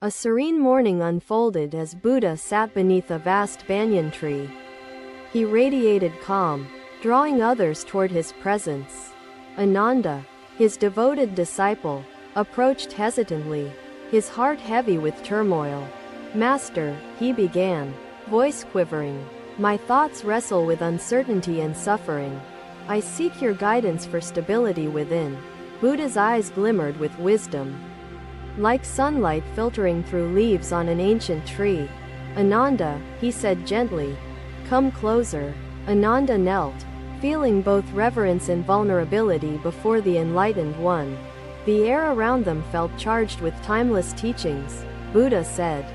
A serene morning unfolded as Buddha sat beneath a vast banyan tree. He radiated calm, drawing others toward his presence. Ananda, his devoted disciple, approached hesitantly, his heart heavy with turmoil. "Master," he began, voice quivering, "my thoughts wrestle with uncertainty and suffering. I seek your guidance for stability within." Buddha's eyes glimmered with wisdom, like sunlight filtering through leaves on an ancient tree. "Ananda," he said gently, "come closer." Ananda knelt, feeling both reverence and vulnerability before the enlightened one. The air around them felt charged with timeless teachings. Buddha said,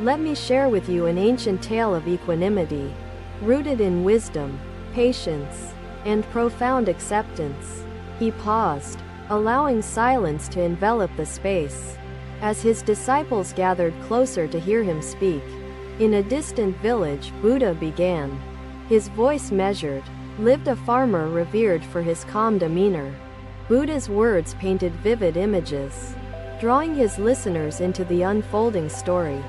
"Let me share with you an ancient tale of equanimity, rooted in wisdom, patience, and profound acceptance." He paused, allowing silence to envelop the space. As his disciples gathered closer to hear him speak, in a distant village, Buddha began. His voice measured, lived a farmer revered for his calm demeanor. Buddha's words painted vivid images, drawing his listeners into the unfolding story.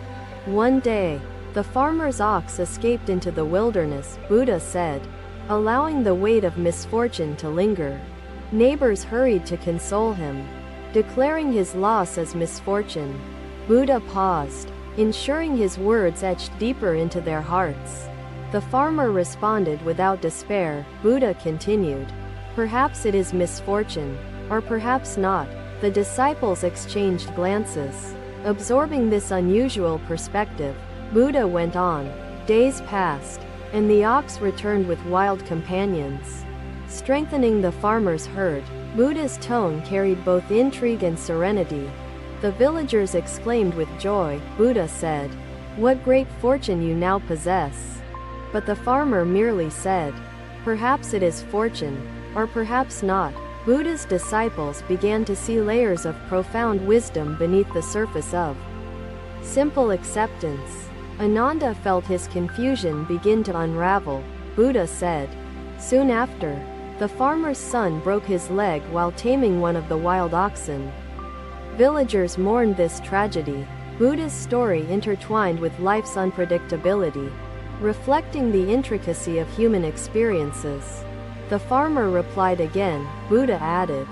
One day, the farmer's ox escaped into the wilderness, Buddha said, allowing the weight of misfortune to linger. Neighbors hurried to console him, declaring his loss as misfortune. Buddha paused, ensuring his words etched deeper into their hearts. The farmer responded without despair. Buddha continued, "Perhaps it is misfortune, or perhaps not." The disciples exchanged glances, absorbing this unusual perspective. Buddha went on. Days passed, and the ox returned with wild companions, strengthening the farmer's herd. Buddha's tone carried both intrigue and serenity. The villagers exclaimed with joy. Buddha said, "What great fortune you now possess." But the farmer merely said, "Perhaps it is fortune, or perhaps not." Buddha's disciples began to see layers of profound wisdom beneath the surface of simple acceptance. Ananda felt his confusion begin to unravel. Buddha said, "Soon after, the farmer's son broke his leg while taming one of the wild oxen. Villagers mourned this tragedy." Buddha's story intertwined with life's unpredictability, reflecting the intricacy of human experiences. The farmer replied again. Buddha added,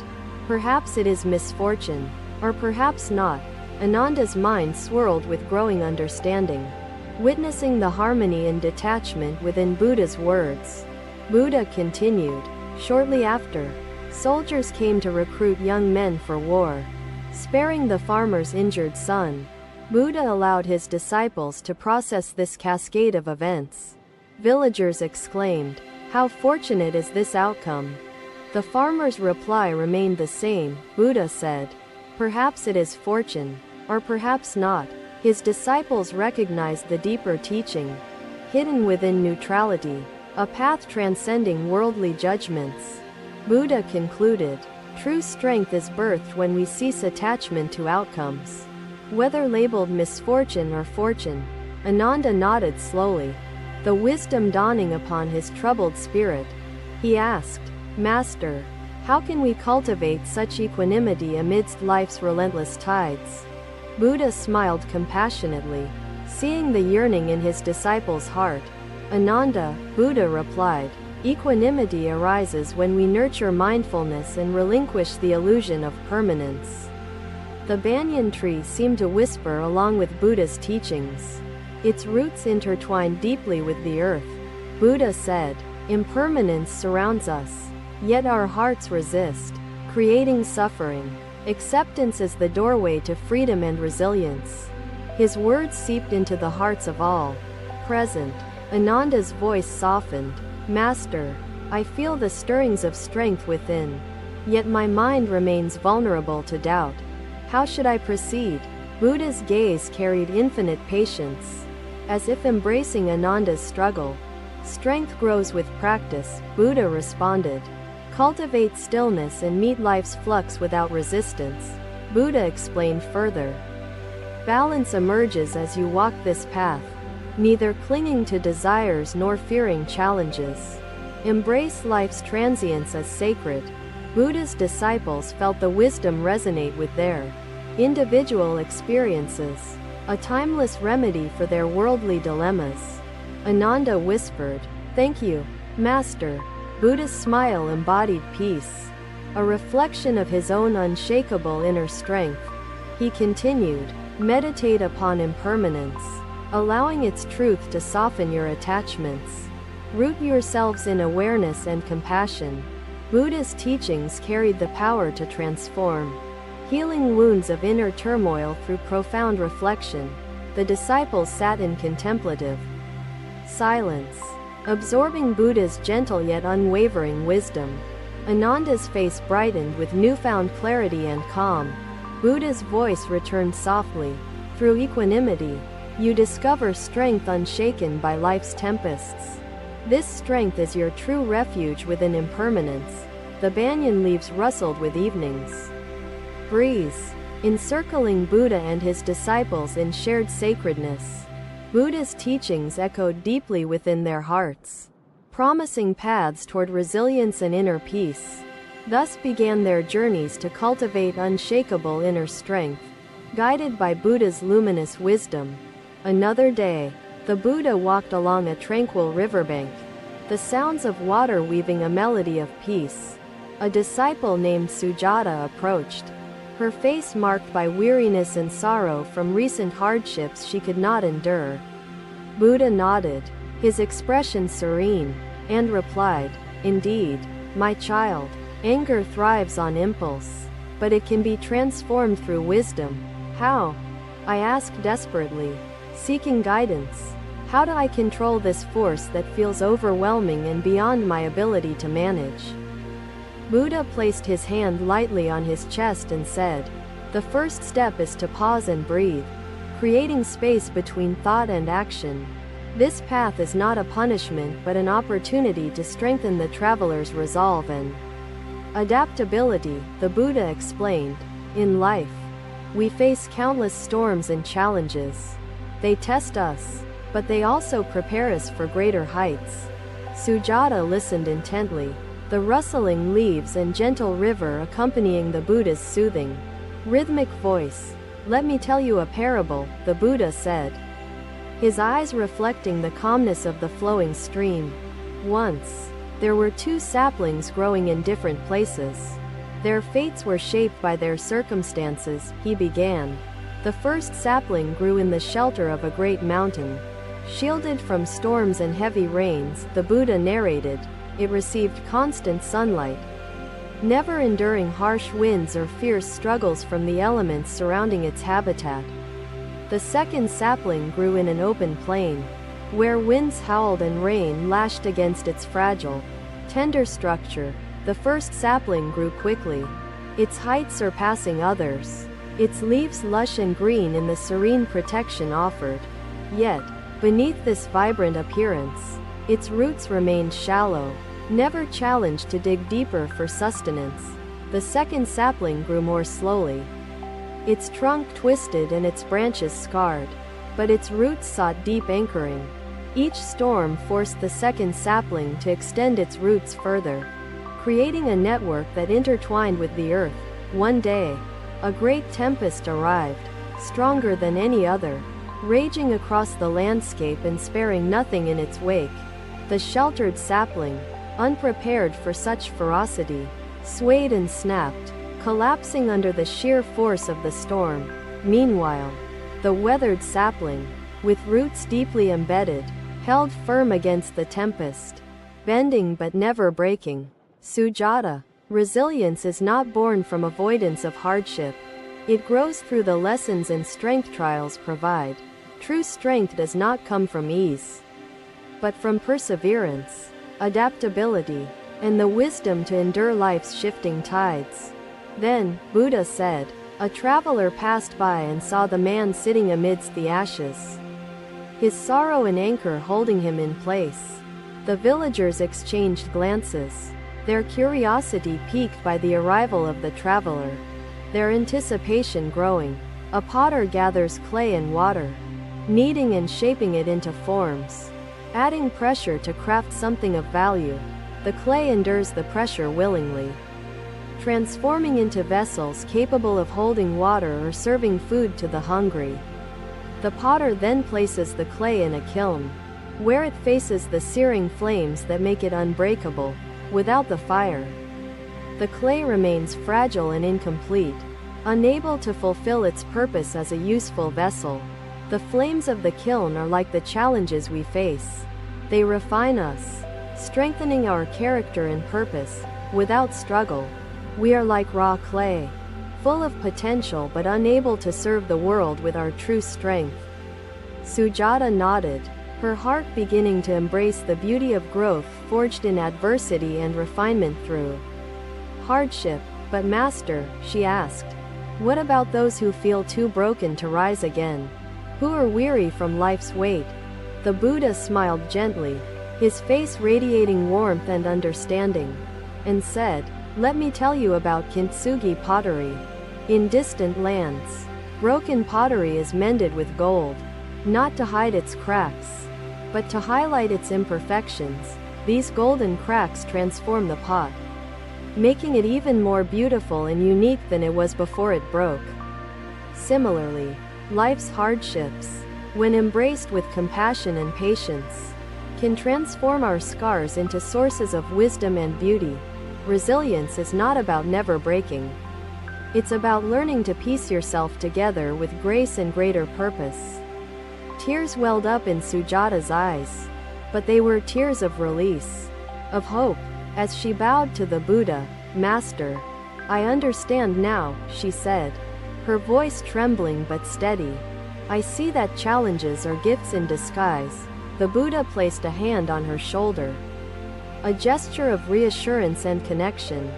"Perhaps it is misfortune, or perhaps not." Ananda's mind swirled with growing understanding, witnessing the harmony and detachment within Buddha's words. Buddha continued, "Shortly after, soldiers came to recruit young men for war, sparing the farmer's injured son. Buddha allowed his disciples to process this cascade of events. Villagers exclaimed, "How fortunate is this outcome?" The farmer's reply remained the same. Buddha said, "Perhaps it is fortune, or perhaps not." His disciples recognized the deeper teaching, hidden within neutrality, a path transcending worldly judgments. Buddha concluded, "True strength is birthed when we cease attachment to outcomes, whether labeled misfortune or fortune." Ananda nodded slowly, the wisdom dawning upon his troubled spirit. He asked, "Master, how can we cultivate such equanimity amidst life's relentless tides?" Buddha smiled compassionately, seeing the yearning in his disciples' heart. "Ananda," Buddha replied, "equanimity arises when we nurture mindfulness and relinquish the illusion of permanence." The banyan tree seemed to whisper along with Buddha's teachings, its roots intertwined deeply with the earth. Buddha said, "Impermanence surrounds us, yet our hearts resist, creating suffering. Acceptance is the doorway to freedom and resilience." His words seeped into the hearts of all present. Ananda's voice softened. "Master, I feel the stirrings of strength within, yet my mind remains vulnerable to doubt. How should I proceed?" Buddha's gaze carried infinite patience, as if embracing Ananda's struggle. "Strength grows with practice," Buddha responded. "Cultivate stillness and meet life's flux without resistance." Buddha explained further, "Balance emerges as you walk this path, neither clinging to desires nor fearing challenges. Embrace life's transience as sacred." Buddha's disciples felt the wisdom resonate with their individual experiences, a timeless remedy for their worldly dilemmas. Ananda whispered, "Thank you, Master." Buddha's smile embodied peace, a reflection of his own unshakable inner strength. He continued, "Meditate upon impermanence, allowing its truth to soften your attachments. Root yourselves in awareness and compassion." Buddha's teachings carried the power to transform, healing wounds of inner turmoil through profound reflection. The disciples sat in contemplative silence, absorbing Buddha's gentle yet unwavering wisdom. Ananda's face brightened with newfound clarity and calm. Buddha's voice returned softly, "Through equanimity, you discover strength unshaken by life's tempests. This strength is your true refuge within impermanence." The banyan leaves rustled with evening's breeze, encircling Buddha and his disciples in shared sacredness. Buddha's teachings echoed deeply within their hearts, promising paths toward resilience and inner peace. Thus began their journeys to cultivate unshakable inner strength, guided by Buddha's luminous wisdom. Another day, the Buddha walked along a tranquil riverbank, the sounds of water weaving a melody of peace. A disciple named Sujata approached, her face marked by weariness and sorrow from recent hardships she could not endure. Buddha nodded, his expression serene, and replied, "Indeed, my child, anger thrives on impulse, but it can be transformed through wisdom." "How?" I asked desperately, seeking guidance. "How do I control this force that feels overwhelming and beyond my ability to manage?" Buddha placed his hand lightly on his chest and said, "The first step is to pause and breathe, creating space between thought and action. This path is not a punishment but an opportunity to strengthen the traveler's resolve and adaptability." The Buddha explained, "In life, we face countless storms and challenges. They test us, but they also prepare us for greater heights." Sujata listened intently, the rustling leaves and gentle river accompanying the Buddha's soothing, rhythmic voice. "Let me tell you a parable," the Buddha said, his eyes reflecting the calmness of the flowing stream. "Once, there were two saplings growing in different places. Their fates were shaped by their circumstances," he began. "The first sapling grew in the shelter of a great mountain. Shielded from storms and heavy rains," the Buddha narrated, "it received constant sunlight, never enduring harsh winds or fierce struggles from the elements surrounding its habitat. The second sapling grew in an open plain, where winds howled and rain lashed against its fragile, tender structure. The first sapling grew quickly, its height surpassing others, its leaves lush and green in the serene protection offered. Yet, beneath this vibrant appearance, its roots remained shallow, never challenged to dig deeper for sustenance. The second sapling grew more slowly, its trunk twisted and its branches scarred, but its roots sought deep anchoring. Each storm forced the second sapling to extend its roots further, creating a network that intertwined with the earth. One day, a great tempest arrived, stronger than any other, raging across the landscape and sparing nothing in its wake. The sheltered sapling, unprepared for such ferocity, swayed and snapped, collapsing under the sheer force of the storm. Meanwhile, the weathered sapling, with roots deeply embedded, held firm against the tempest, bending but never breaking. Sujata, resilience is not born from avoidance of hardship. It grows through the lessons and strength trials provide. True strength does not come from ease, but from perseverance, adaptability, and the wisdom to endure life's shifting tides. Then, Buddha said, a traveler passed by and saw the man sitting amidst the ashes, his sorrow and anchor holding him in place. The villagers exchanged glances, their curiosity piqued by the arrival of the traveler, their anticipation growing. A potter gathers clay and water, kneading and shaping it into forms, adding pressure to craft something of value. The clay endures the pressure willingly, transforming into vessels capable of holding water or serving food to the hungry. The potter then places the clay in a kiln, where it faces the searing flames that make it unbreakable. Without the fire, the clay remains fragile and incomplete, unable to fulfill its purpose as a useful vessel. The flames of the kiln are like the challenges we face. They refine us, strengthening our character and purpose. Without struggle, we are like raw clay, full of potential but unable to serve the world with our true strength. Sujata nodded, her heart beginning to embrace the beauty of growth forged in adversity and refinement through hardship. But Master, she asked, what about those who feel too broken to rise again? Who are weary from life's weight? The Buddha smiled gently, his face radiating warmth and understanding, and said, let me tell you about kintsugi pottery. In distant lands, broken pottery is mended with gold, not to hide its cracks, but to highlight its imperfections. These golden cracks transform the pot, making it even more beautiful and unique than it was before it broke. Similarly, life's hardships, when embraced with compassion and patience, can transform our scars into sources of wisdom and beauty. Resilience is not about never breaking. It's about learning to piece yourself together with grace and greater purpose. Tears welled up in Sujata's eyes, but they were tears of release, of hope, as she bowed to the Buddha. Master, I understand now, she said, her voice trembling but steady. I see that challenges are gifts in disguise. The Buddha placed a hand on her shoulder, a gesture of reassurance and connection,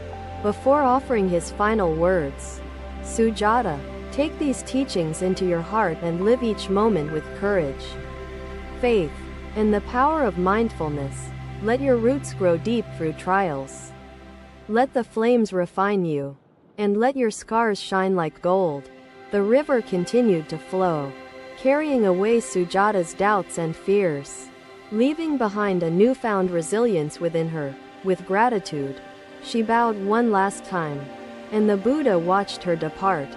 before offering his final words. Sujata, take these teachings into your heart and live each moment with courage, faith, and the power of mindfulness. Let your roots grow deep through trials. Let the flames refine you, and let your scars shine like gold. The river continued to flow, carrying away Sujata's doubts and fears, leaving behind a newfound resilience within her. With gratitude, she bowed one last time, and the Buddha watched her depart,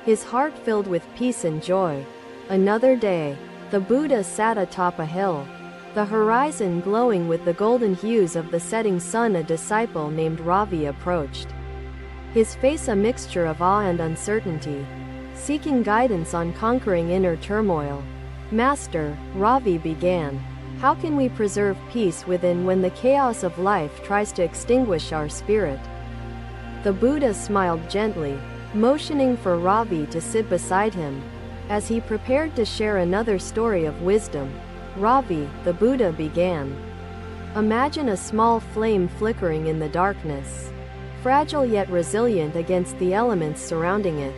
his heart filled with peace and joy. Another day, the Buddha sat atop a hill, the horizon glowing with the golden hues of the setting sun. A disciple named Ravi approached, his face a mixture of awe and uncertainty, seeking guidance on conquering inner turmoil. Master, Ravi began, how can we preserve peace within when the chaos of life tries to extinguish our spirit? The Buddha smiled gently, motioning for Ravi to sit beside him. As he prepared to share another story of wisdom, Ravi, the Buddha began. Imagine a small flame flickering in the darkness, fragile yet resilient against the elements surrounding it.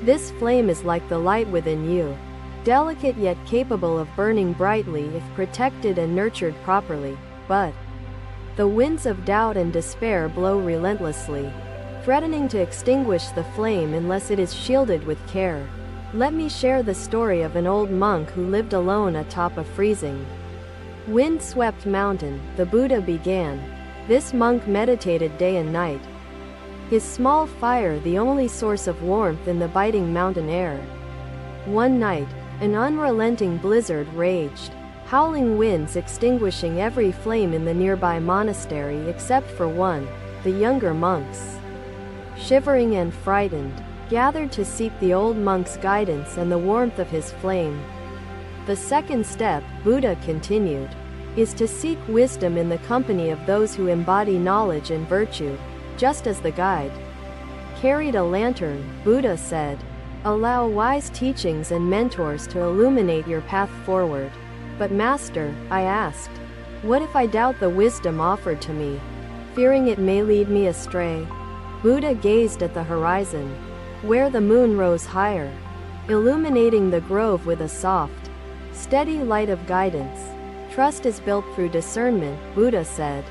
This flame is like the light within you, delicate yet capable of burning brightly if protected and nurtured properly. But the winds of doubt and despair blow relentlessly, threatening to extinguish the flame unless it is shielded with care. Let me share the story of an old monk who lived alone atop a freezing, wind-swept mountain. The Buddha began. This monk meditated day and night, his small fire the only source of warmth in the biting mountain air. One night, an unrelenting blizzard raged, howling winds extinguishing every flame in the nearby monastery except for one. The younger monks, shivering and frightened, gathered to seek the old monk's guidance and the warmth of his flame. The second step, Buddha continued, is to seek wisdom in the company of those who embody knowledge and virtue, just as the guide carried a lantern. Buddha said, allow wise teachings and mentors to illuminate your path forward. But Master, I asked, what if I doubt the wisdom offered to me, fearing it may lead me astray? Buddha gazed at the horizon, where the moon rose higher, illuminating the grove with a soft, steady light of guidance. Trust is built through discernment, Buddha said.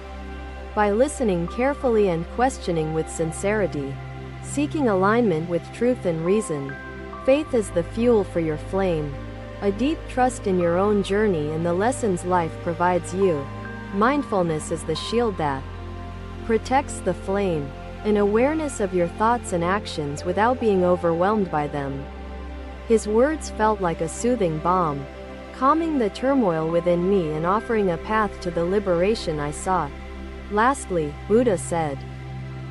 By listening carefully and questioning with sincerity, seeking alignment with truth and reason. Faith is the fuel for your flame, a deep trust in your own journey and the lessons life provides you. Mindfulness is the shield that protects the flame, an awareness of your thoughts and actions without being overwhelmed by them. His words felt like a soothing balm, calming the turmoil within me and offering a path to the liberation I sought. Lastly, Buddha said,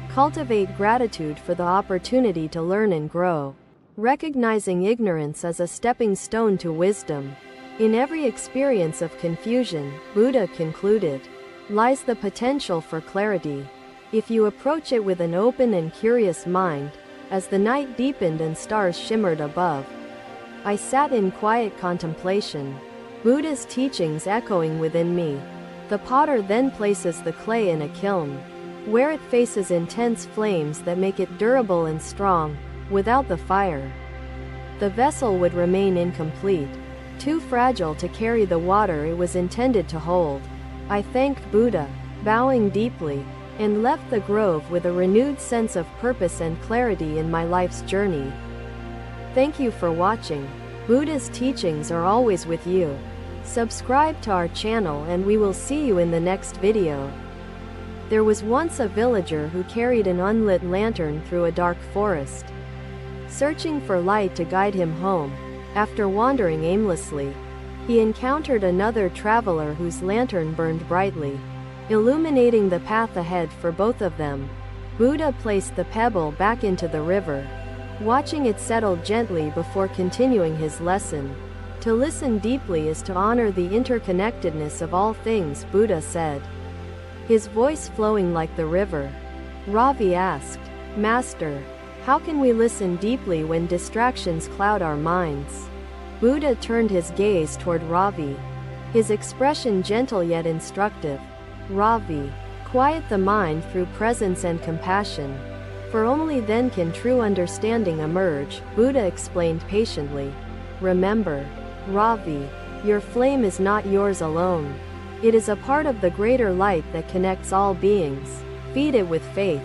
cultivate gratitude for the opportunity to learn and grow, recognizing ignorance as a stepping stone to wisdom. In every experience of confusion, Buddha concluded, lies the potential for clarity. If you approach it with an open and curious mind, as the night deepened and stars shimmered above, I sat in quiet contemplation, Buddha's teachings echoing within me. The potter then places the clay in a kiln, where it faces intense flames that make it durable and strong. Without the fire, the vessel would remain incomplete, too fragile to carry the water it was intended to hold. I thanked Buddha, bowing deeply, and left the grove with a renewed sense of purpose and clarity in my life's journey. Thank you for watching. Buddha's teachings are always with you. Subscribe to our channel and we will see you in the next video. There was once a villager who carried an unlit lantern through a dark forest, searching for light to guide him home. After wandering aimlessly, he encountered another traveler whose lantern burned brightly, illuminating the path ahead for both of them. Buddha placed the pebble back into the river, watching it settle gently before continuing his lesson. To listen deeply is to honor the interconnectedness of all things, Buddha said, his voice flowing like the river. Ravi asked, Master, how can we listen deeply when distractions cloud our minds? Buddha turned his gaze toward Ravi, his expression gentle yet instructive. Ravi, quiet the mind through presence and compassion, for only then can true understanding emerge, Buddha explained patiently. Remember, Ravi, your flame is not yours alone. It is a part of the greater light that connects all beings. Feed it with faith,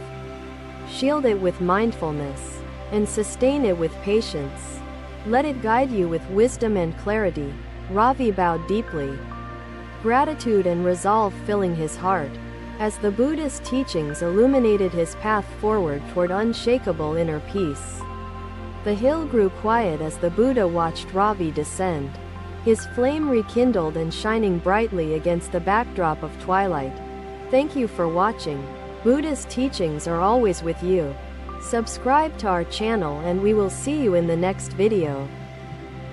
shield it with mindfulness, and sustain it with patience. Let it guide you with wisdom and clarity. Ravi bowed deeply, gratitude and resolve filling his heart, as the Buddha's teachings illuminated his path forward toward unshakable inner peace. The hill grew quiet as the Buddha watched Ravi descend, his flame rekindled and shining brightly against the backdrop of twilight. Thank you for watching. Buddha's teachings are always with you. Subscribe to our channel and we will see you in the next video.